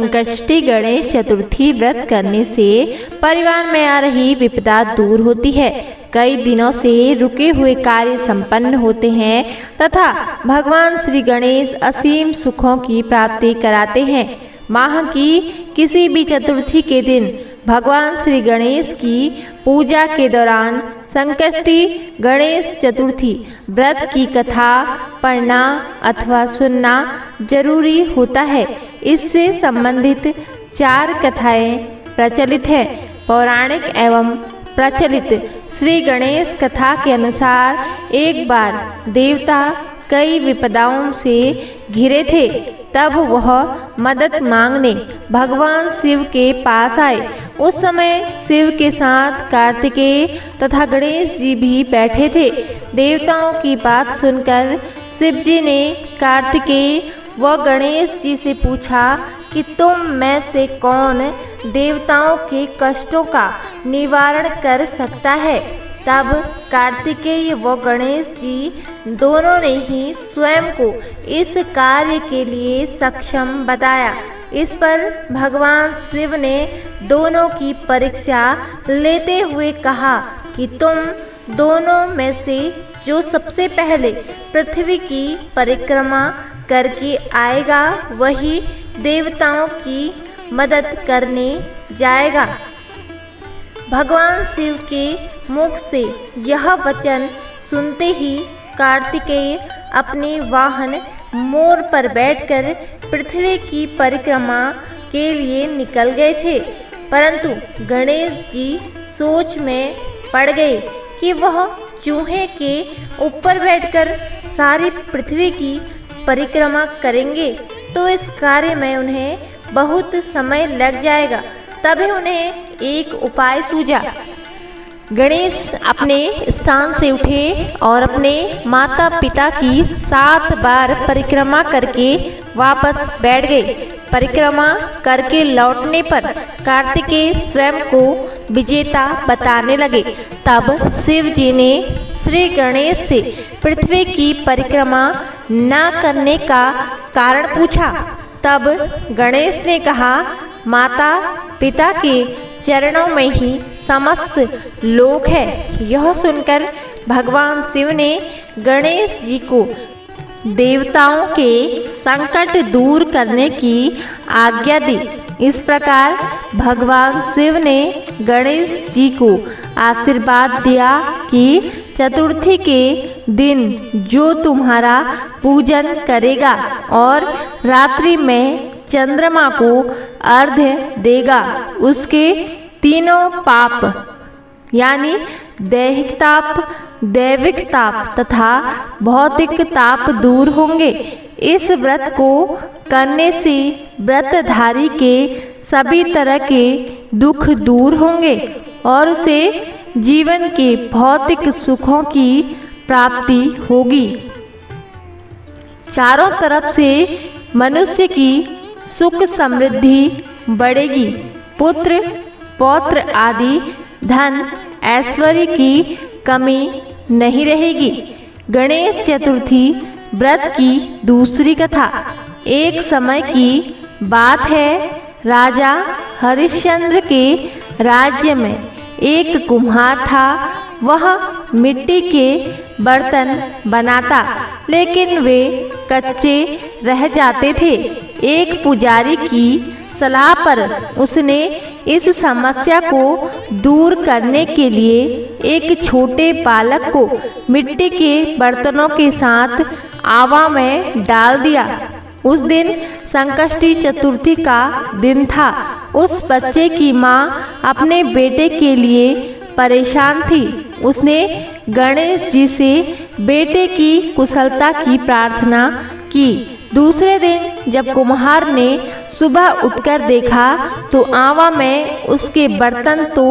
संकष्टी गणेश चतुर्थी व्रत करने से परिवार में आ रही विपदा दूर होती है। कई दिनों से रुके हुए कार्य संपन्न होते हैं तथा भगवान श्री गणेश असीम सुखों की प्राप्ति कराते हैं। माह की किसी भी चतुर्थी के दिन भगवान श्री गणेश की पूजा के दौरान संकष्टी गणेश चतुर्थी व्रत की कथा पढ़ना अथवा सुनना जरूरी होता है। इससे संबंधित 4 कथाएं प्रचलित हैं। पौराणिक एवं प्रचलित श्री गणेश कथा के अनुसार एक बार देवता कई विपदाओं से घिरे थे। तब वह मदद मांगने भगवान शिव के पास आए। उस समय शिव के साथ कार्तिकेय तथा गणेश जी भी बैठे थे। देवताओं की बात सुनकर शिव जी ने कार्तिकेय व गणेश जी से पूछा कि तुम में से कौन देवताओं के कष्टों का निवारण कर सकता है। तब कार्तिकेय व गणेश जी दोनों ने ही स्वयं को इस कार्य के लिए सक्षम बताया। इस पर भगवान शिव ने दोनों की परीक्षा लेते हुए कहा कि तुम दोनों में से जो सबसे पहले पृथ्वी की परिक्रमा करके आएगा वही देवताओं की मदद करने जाएगा। भगवान शिव के मुख से यह वचन सुनते ही कार्तिकेय अपने वाहन मोर पर बैठकर पृथ्वी की परिक्रमा के लिए निकल गए थे। परंतु गणेश जी सोच में पड़ गए कि वह चूहे के ऊपर बैठकर सारी पृथ्वी की परिक्रमा करेंगे तो इस कार्य में उन्हें बहुत समय लग जाएगा। तभी उन्हें एक उपाय सूझा। गणेश अपने स्थान से उठे और अपने माता पिता की 7 बार परिक्रमा करके वापस बैठ गए। परिक्रमा करके लौटने पर कार्तिकेय स्वयं को विजेता बताने लगे। तब शिव जी ने श्री गणेश से पृथ्वी की परिक्रमा न करने का कारण पूछा। तब गणेश ने कहा, माता पिता के चरणों में ही समस्त लोक है। यह सुनकर भगवान शिव ने गणेश जी को देवताओं के संकट दूर करने की आज्ञा दी। इस प्रकार भगवान शिव ने गणेश जी को आशीर्वाद दिया कि चतुर्थी के दिन जो तुम्हारा पूजन करेगा और रात्रि में चंद्रमा को अर्घ्य देगा उसके तीनों पाप यानी दैहिक ताप, दैविक ताप तथा भौतिक ताप दूर होंगे। इस व्रत को करने से व्रतधारी के सभी तरह के दुख दूर होंगे और उसे जीवन के भौतिक सुखों की प्राप्ति होगी। चारों तरफ से मनुष्य की सुख समृद्धि बढ़ेगी। पुत्र पौत्र आदि धन ऐश्वर्य की कमी नहीं रहेगी। गणेश चतुर्थी व्रत की दूसरी कथा। एक समय की बात है, राजा हरिश्चंद्र के राज्य में एक कुम्हार था। वह मिट्टी के बर्तन बनाता लेकिन वे कच्चे रह जाते थे। एक पुजारी की सलाह पर उसने इस समस्या को दूर करने के लिए एक छोटे बालक को मिट्टी के बर्तनों के साथ आवा में डाल दिया। उस दिन संकष्टी चतुर्थी का दिन था। उस बच्चे की माँ अपने बेटे के लिए परेशान थी। उसने गणेश जी से बेटे की कुशलता की प्रार्थना की। दूसरे दिन जब कुम्हार ने सुबह उठकर देखा तो आवा में उसके बर्तन तो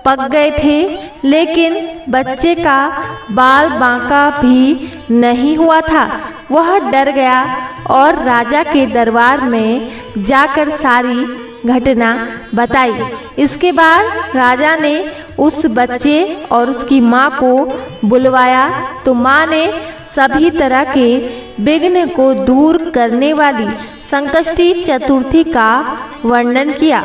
पक गए थे लेकिन बच्चे का बाल बांका भी नहीं हुआ था। वह डर गया और राजा के दरबार में जाकर सारी घटना बताई। इसके बाद राजा ने उस बच्चे और उसकी माँ को बुलवाया तो माँ ने सभी तरह के विघ्न को दूर करने वाली संकष्टी चतुर्थी का वर्णन किया।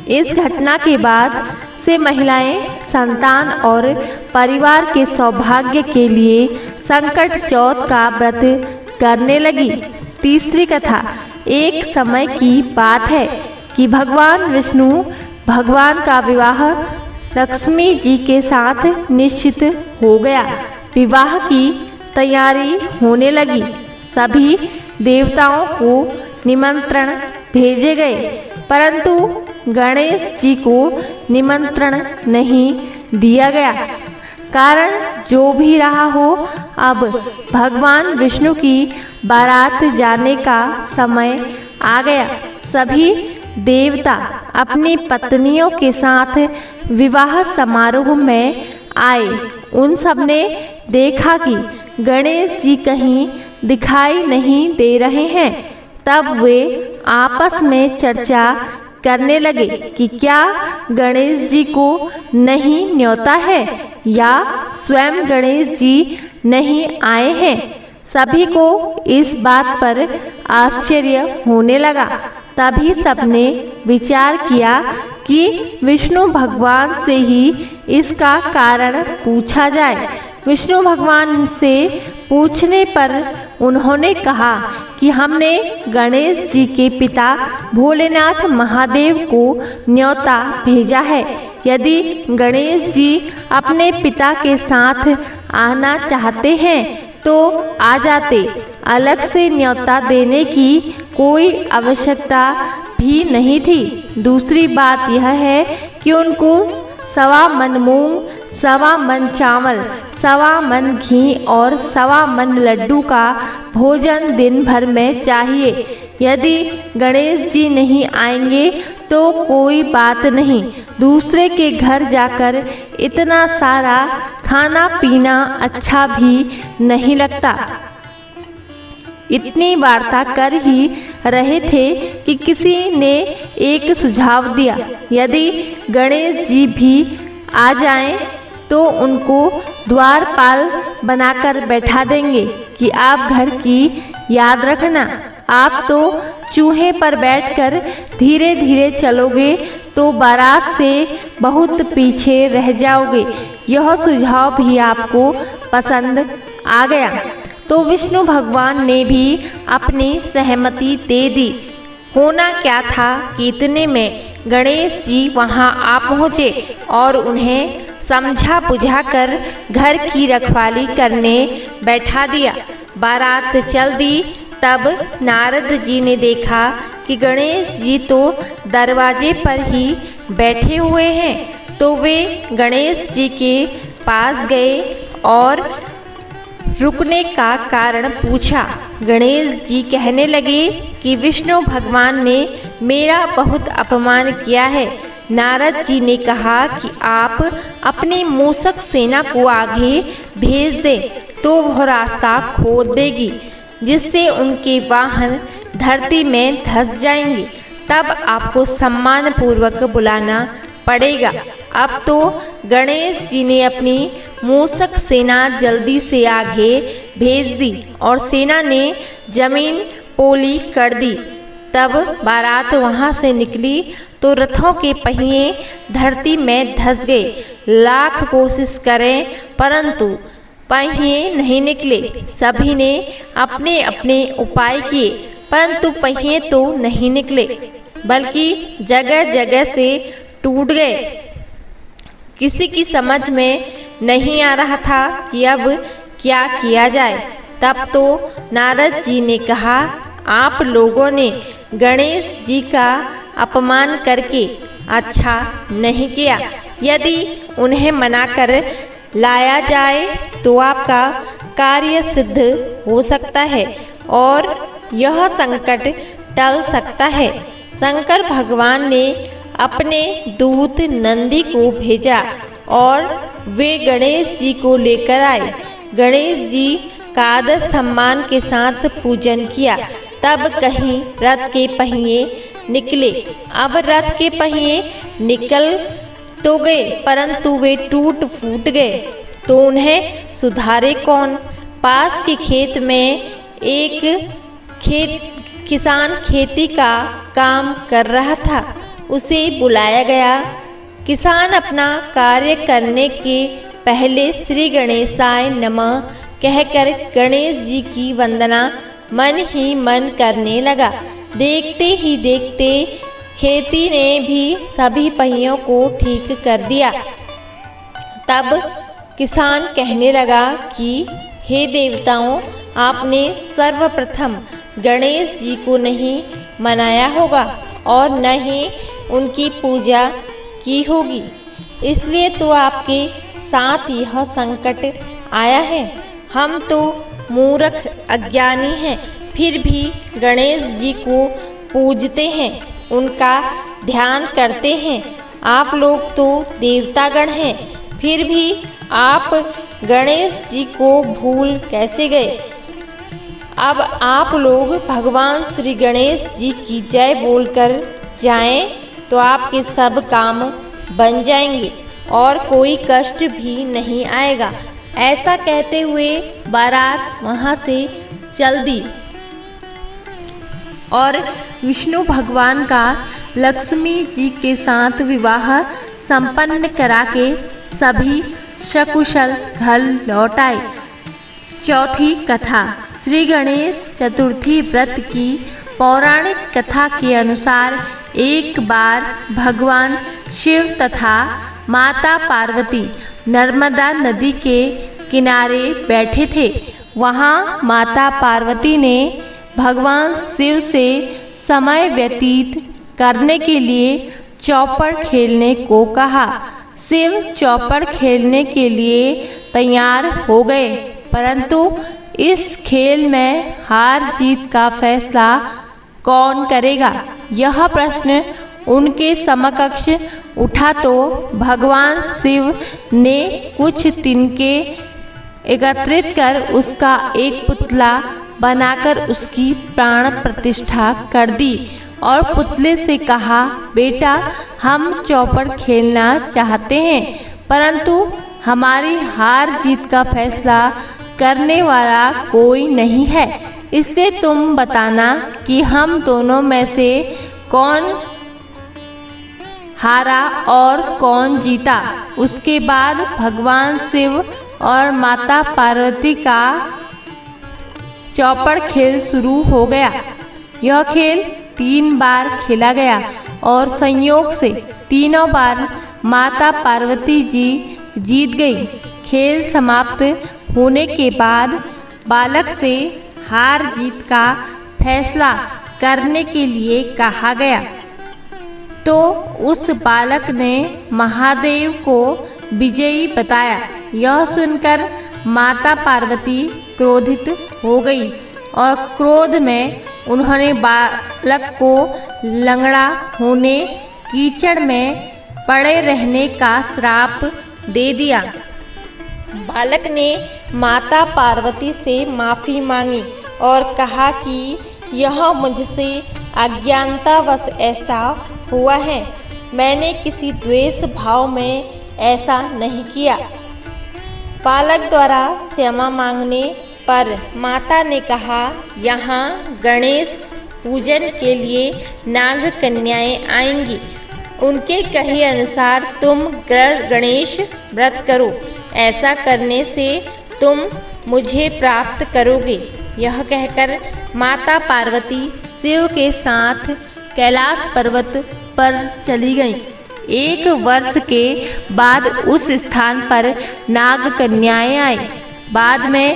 इस घटना के बाद से महिलाएं संतान और परिवार के सौभाग्य के लिए संकट चौथ का व्रत करने लगी। तीसरी कथा। एक समय की बात है कि भगवान विष्णु भगवान का विवाह लक्ष्मी जी के साथ निश्चित हो गया। विवाह की तैयारी होने लगी। सभी देवताओं को निमंत्रण भेजे गए, परंतु गणेश जी को निमंत्रण नहीं दिया गया। कारण जो भी रहा हो, अब भगवान विष्णु की बारात जाने का समय आ गया। सभी देवता अपनी पत्नियों के साथ विवाह समारोह में आए। उन सब ने देखा कि गणेश जी कहीं दिखाई नहीं दे रहे हैं। तब वे आपस में चर्चा करने लगे कि क्या गणेश जी को नहीं न्योता है या स्वयं गणेश जी नहीं आए हैं। सभी को इस बात पर आश्चर्य होने लगा। तभी सबने विचार किया कि विष्णु भगवान से ही इसका कारण पूछा जाए। विष्णु भगवान से पूछने पर उन्होंने कहा कि हमने गणेश जी के पिता भोलेनाथ महादेव को न्योता भेजा है। यदि गणेश जी अपने पिता के साथ आना चाहते हैं तो आ जाते। अलग से न्योता देने की कोई आवश्यकता भी नहीं थी। दूसरी बात यह है कि उनको 1.25 मन मूंग, 1.25 मन चावल, 1.25 मन घी और 1.25 मन लड्डू का भोजन दिन भर में चाहिए। यदि गणेश जी नहीं आएंगे तो कोई बात नहीं, दूसरे के घर जाकर इतना सारा खाना पीना अच्छा भी नहीं लगता। इतनी वार्ता कर ही रहे थे कि किसी ने एक सुझाव दिया। यदि गणेश जी भी आ जाएं तो उनको द्वारपाल बनाकर बैठा देंगे कि आप घर की याद रखना। आप तो चूहे पर बैठकर धीरे धीरे चलोगे तो बारात से बहुत पीछे रह जाओगे। यह सुझाव भी आपको पसंद आ गया तो विष्णु भगवान ने भी अपनी सहमति दे दी। होना क्या था कि इतने में गणेश जी वहां आ पहुँचे और उन्हें समझा बुझा कर घर की रखवाली करने बैठा दिया। बारात चल दी। तब नारद जी ने देखा कि गणेश जी तो दरवाजे पर ही बैठे हुए हैं। तो वे गणेश जी के पास गए और रुकने का कारण पूछा। गणेश जी कहने लगे कि विष्णु भगवान ने मेरा बहुत अपमान किया है। नारद जी ने कहा कि आप अपनी मूषक सेना को आगे भेज दें तो वह रास्ता खोद देगी, जिससे उनके वाहन धरती में धंस जाएंगे। तब आपको सम्मान पूर्वक बुलाना पड़ेगा। अब तो गणेश जी ने अपनी मूषक सेना जल्दी से आगे भेज दी और सेना ने जमीन पोली कर दी। तब बारात वहां से निकली तो रथों के पहिए धरती में धंस गए। लाख कोशिश करें परंतु पहिए नहीं निकले। सभी ने अपने अपने उपाय किए परंतु पहिए तो नहीं निकले, बल्कि जगह जगह से टूट गए। किसी की समझ में नहीं आ रहा था कि अब क्या किया जाए। तब तो नारद जी ने कहा, आप लोगों ने गणेश जी का अपमान करके अच्छा नहीं किया। यदि उन्हें मना कर लाया जाए तो आपका कार्य सिद्ध हो सकता है और यह संकट टल सकता है। शंकर भगवान ने अपने दूत नंदी को भेजा और वे गणेश जी को लेकर आए। गणेश जी का आदर सम्मान के साथ पूजन किया। तब कहीं रथ के पहिए निकले। अब रथ के पहिए निकल तो गए परंतु वे टूट फूट गए तो उन्हें सुधारे कौन। पास के खेत में एक खेत किसान खेती का काम कर रहा था, उसे बुलाया गया। किसान अपना कार्य करने के पहले श्री गणेशाय नमः कहकर गणेश जी की वंदना मन ही मन करने लगा। देखते ही देखते खेती ने भी सभी पहियों को ठीक कर दिया। तब किसान कहने लगा कि हे देवताओं, आपने सर्वप्रथम गणेश जी को नहीं मनाया होगा और न ही उनकी पूजा की होगी, इसलिए तो आपके साथ यह संकट आया है। हम तो मूर्ख अज्ञानी हैं, फिर भी गणेश जी को पूजते हैं, उनका ध्यान करते हैं। आप लोग तो देवतागण हैं, फिर भी आप गणेश जी को भूल कैसे गए? अब आप लोग भगवान श्री गणेश जी की जय बोलकर जाएं तो आपके सब काम बन जाएंगे और कोई कष्ट भी नहीं आएगा। ऐसा कहते हुए बारात वहाँ से चल दी और विष्णु भगवान का लक्ष्मी जी के साथ विवाह संपन्न करा के सभी सकुशल घर लौट आए। चौथी कथा। श्री गणेश चतुर्थी व्रत की पौराणिक कथा के अनुसार एक बार भगवान शिव तथा माता पार्वती नर्मदा नदी के किनारे बैठे थे। वहाँ माता पार्वती ने भगवान शिव से समय व्यतीत करने के लिए चौपड़ खेलने को कहा। शिव चौपड़ खेलने के लिए तैयार हो गए, परंतु इस खेल में हार जीत का फैसला कौन करेगा, यह प्रश्न उनके समकक्ष उठा तो भगवान शिव ने कुछ तिनके एकत्रित कर उसका एक पुतला बनाकर उसकी प्राण प्रतिष्ठा कर दी और पुतले से कहा, बेटा हम चौपड़ खेलना चाहते हैं, परंतु हमारी हार जीत का फैसला करने वाला कोई नहीं है, इससे तुम बताना कि हम दोनों में से कौन हारा और कौन जीता। उसके बाद भगवान शिव और माता पार्वती का चौपड़ खेल शुरू हो गया। यह खेल 3 बार खेला गया और संयोग से तीनों बार माता पार्वती जी जीत गई। खेल समाप्त होने के बाद बालक से हार जीत का फैसला करने के लिए कहा गया, तो उस बालक ने महादेव को विजयी बताया। यह सुनकर माता पार्वती क्रोधित हो गई और क्रोध में उन्होंने बालक को लंगड़ा होने, कीचड़ में पड़े रहने का श्राप दे दिया। बालक ने माता पार्वती से माफ़ी मांगी और कहा कि यह मुझसे अज्ञानतावश ऐसा हुआ है, मैंने किसी द्वेष भाव में ऐसा नहीं किया। बालक द्वारा क्षमा मांगने पर माता ने कहा, यहाँ गणेश पूजन के लिए नाग कन्याएं आएंगी, उनके कहे अनुसार तुम गणेश व्रत करो, ऐसा करने से तुम मुझे प्राप्त करोगे। यह कहकर माता पार्वती शिव के साथ कैलाश पर्वत पर चली गईं। 1 वर्ष के बाद उस स्थान पर नाग कन्याएं आई। बाद में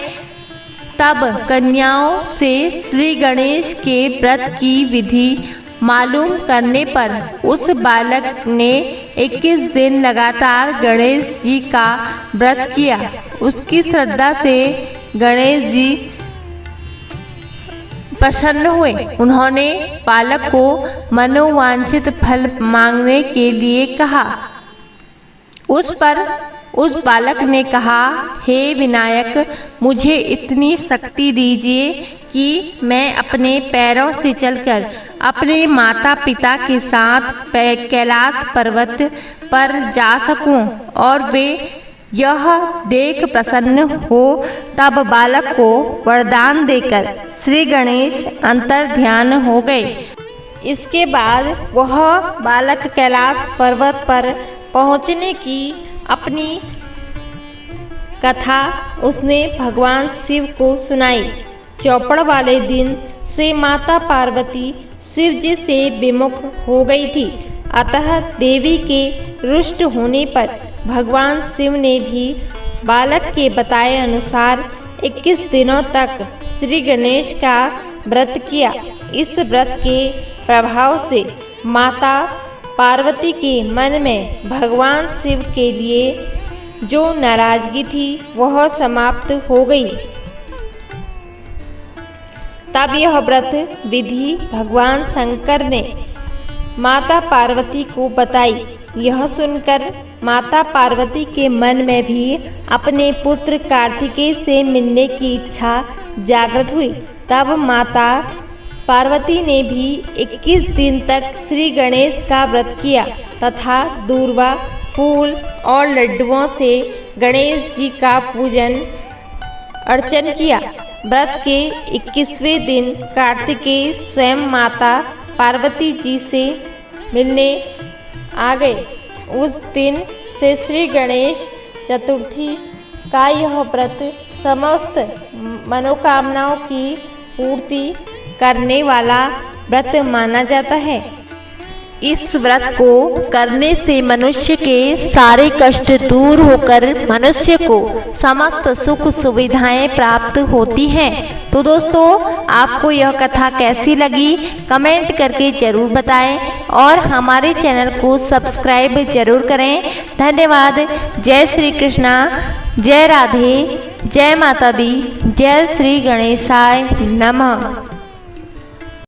तब कन्याओं से श्री गणेश के व्रत की विधि मालूम करने पर उस बालक ने 21 दिन लगातार गणेश जी का व्रत किया। उसकी श्रद्धा से गणेश जी प्रसन्न हुए। उन्होंने बालक को मनोवांछित फल मांगने के लिए कहा। उस पर उस बालक ने कहा, हे विनायक, मुझे इतनी शक्ति दीजिए कि मैं अपने पैरों से चलकर अपने माता पिता के साथ कैलाश पर्वत पर जा सकूं और वे यह देख प्रसन्न हो तब बालक को वरदान देकर श्री गणेश अंतर ध्यान हो गए। इसके बाद वह बालक कैलाश पर्वत पर पहुँचने की अपनी कथा उसने भगवान शिव को सुनाई। चौपड़ वाले दिन से माता पार्वती शिव जी से विमुख हो गई थी, अतः देवी के रुष्ट होने पर भगवान शिव ने भी बालक के बताए अनुसार 21 दिनों तक श्री गणेश का व्रत किया। इस व्रत के प्रभाव से माता पार्वती के मन में भगवान शिव के लिए जो नाराजगी थी वह समाप्त हो गई। तब यह व्रत विधि भगवान शंकर ने माता पार्वती को बताई। यह सुनकर माता पार्वती के मन में भी अपने पुत्र कार्तिकेय से मिलने की इच्छा जागृत हुई। तब माता पार्वती ने भी 21 दिन तक श्री गणेश का व्रत किया तथा दूर्वा, फूल और लड्डुओं से गणेश जी का पूजन अर्चन किया। व्रत के 21वें दिन कार्तिकेय स्वयं माता पार्वती जी से मिलने आ गए। उस दिन से श्री गणेश चतुर्थी का यह व्रत समस्त मनोकामनाओं की पूर्ति करने वाला व्रत माना जाता है। इस व्रत को करने से मनुष्य के सारे कष्ट दूर होकर मनुष्य को समस्त सुख सुविधाएं प्राप्त होती हैं। तो दोस्तों, आपको यह कथा कैसी लगी कमेंट करके जरूर बताएं और हमारे चैनल को सब्सक्राइब जरूर करें। धन्यवाद। जय श्री कृष्णा, जय राधे, जय माता दी, जय श्री गणेशाय नमः।